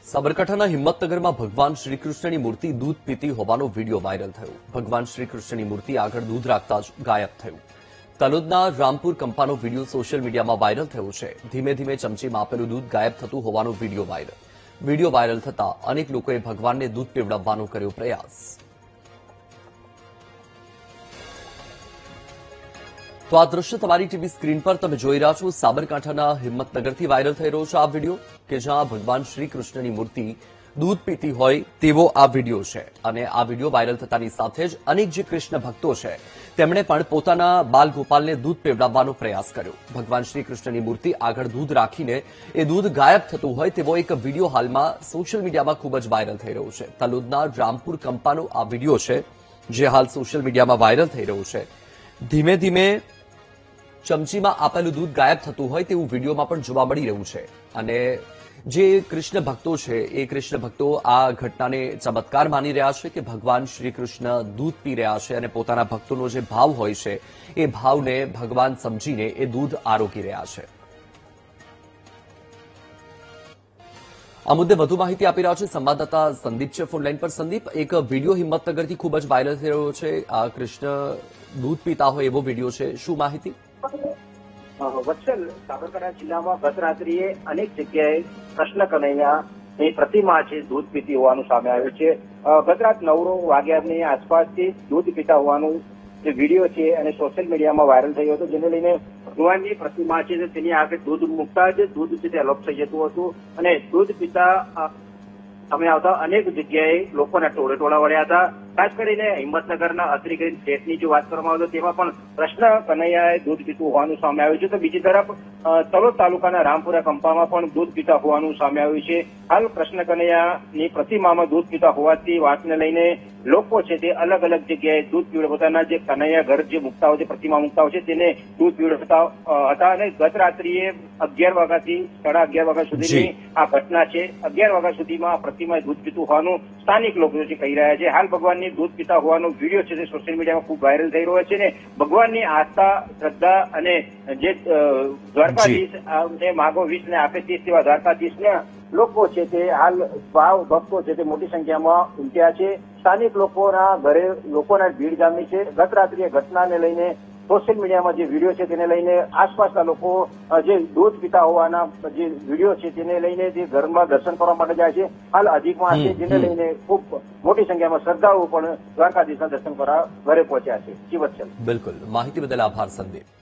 સાબરકાંઠાના હિંમતનગરમાં ભગવાન શ્રીકૃષ્ણની મૂર્તિ દૂધ પીતી હોવાનો વીડિયો વાયરલ થયો। ભગવાન શ્રીકૃષ્ણની મૂર્તિ આગળ દૂધ રાખતા જ ગાયબ થયું। તલોદના રામપુર કંપાનો વીડિયો સોશિયલ મીડિયામાં વાયરલ થયો છે। ધીમે ધીમે ચમચીમાં આપેલું દૂધ ગાયબ થતું હોવાનો વીડિયો વાયરલ થતા અનેક લોકોએ ભગવાનને દૂધ પીવડાવવાનો કર્યો પ્રયાસ। તો આ દ્રશ્ય તમારી ટીવી સ્ક્રીન પર તમે જોઈ રહ્યા છો। સાબરકાંઠાના હિંમતનગરથી વાયરલ થઈ રહ્યો છે આ વીડિયો કે જ્યાં ભગવાન શ્રીકૃષ્ણની મૂર્તિ દૂધ પીતી હોય તેવો આ વીડિયો છે અને આ વીડિયો વાયરલ થતાની સાથે જ અનેક જે કૃષ્ણ ભક્તો છે તેમણે પણ પોતાના બાલ ગોપાલને દૂધ પીવડાવવાનો પ્રયાસ કર્યો। ભગવાન શ્રીકૃષ્ણની મૂર્તિ આગળ દૂધ રાખીને એ દૂધ ગાયબ થતું હોય તેવો એક વીડિયો હાલમાં સોશિયલ મીડિયામાં ખૂબ જ વાયરલ થઈ રહ્યો છે। તલોદના રામપુર કંપાનો આ વીડિયો છે જે હાલ સોશિયલ મીડિયામાં વાયરલ થઈ રહ્યો છે। ધીમે ધીમે ચમચીમાં આપેલું દૂધ ગાયબ થતું હોય તેવું વીડિયોમાં પણ જોવા મળી રહ્યું છે અને જે કૃષ્ણ ભક્તો છે એ કૃષ્ણ ભક્તો આ ઘટનાને ચમત્કાર માની રહ્યા છે કે ભગવાન શ્રી કૃષ્ણ દૂધ પી રહ્યા છે અને પોતાના ભક્તોનો જે ભાવ હોય છે એ ભાવને ભગવાન સમજીને એ દૂધ આરોગી રહ્યા છે। આ મુદ્દે વધુ માહિતી આપી રહ્યા છે સંવાદદાતા સંદીપ છે ફોનલાઈન પર। સંદીપ, એક વીડિયો હિંમતનગરથી ખૂબ જ વાયરલ થઈ રહ્યો છે। આ કૃષ્ણ દૂધ પીતા હોય એવો વીડિયો છે, શું માહિતી? વત્સલ, સાબરકાંઠા જિલ્લામાં ગત રાત્રિએ અનેક જગ્યાએ કૃષ્ણ કનૈયાની પ્રતિમા છે દૂધ પીતી હોવાનું સામે આવ્યું છે। ગત રાત 9 વાગ્યાની આસપાસથી દૂધ પીતા હોવાનું જે વિડીયો છે અને સોશિયલ મીડિયામાં વાયરલ થયો હતો, જેને લઈને ભગવાનની પ્રતિમા છે તેની આગળ દૂધ મૂકતા જ દૂધ છે તે અલોપ થઈ જતું હતું અને દૂધ પીતા સામે આવતા અનેક જગ્યાએ લોકોના ટોળે વળ્યા હતા। ખાસ કરીને હિંમતનગરના અત્રિગ્રીન ફ્લેટની જો વાત કરવામાં આવે તો તેમાં પણ કૃષ્ણ કનૈયાએ દૂધ પીતું હોવાનું સામે આવ્યું છે। તો બીજી તરફ તલોદ તાલુકાના રામપુરા કંપામાં પણ દૂધ પીતા હોવાનું સામે આવ્યું છે। હાલ કૃષ્ણ કનૈયાની પ્રતિમામાં દૂધ પીતા હોવાથી વાતને લઈને લોકો છે તે અલગ અલગ જગ્યાએ દૂધ પીવડે પોતાના જે કનૈયા ઘર જે મૂકતા હોય છે, પ્રતિમા મૂકતા હોય છે તેને દૂધ પીવડતા હતા અને ગત રાત્રિએ 11 વાગ્યાથી 11:30 વાગ્યા સુધીની આ ઘટના છે। 11 વાગ્યા સુધીમાં આ પ્રતિમાએ દૂધ પીતું હોવાનું સ્થાનિક લોકો છે કહી રહ્યા છે। હાલ ભગવાનની દૂધ પીતા હોવાનો વિડીયો છે તે સોશિયલ મીડિયામાં ખૂબ વાયરલ થઈ રહ્યો છે ને ભગવાનની આસ્થા, શ્રદ્ધા અને જે દ્વારકાધીશ માગો વિષને આપે તેવા દ્વારકાધીશના લોકો છે તે હાલ ભાવ ભક્તો છે તે મોટી સંખ્યામાં ઉમટ્યા છે। સ્થાનિક લોકોના ઘરે લોકોના ભીડ જામી છે। ગત રાત્રિએ ઘટનાને લઈને સોશિયલ મીડિયામાં જે વિડીયો છે તેને લઈને આસપાસના લોકો જે દૂધ પીતા હોવાના જે વિડીયો છે તેને લઈને જે ઘરમાં દર્શન કરવા માટે જાય છે। હાલ અધિક માસ છે જેને લઈને ખૂબ મોટી સંખ્યામાં શ્રદ્ધાળુઓ પણ દ્વારકાધીશના દર્શન કરવા ઘરે પહોંચ્યા છે। જી વત્સલ, બિલકુલ, માહિતી બદલ આભાર સંદીપ।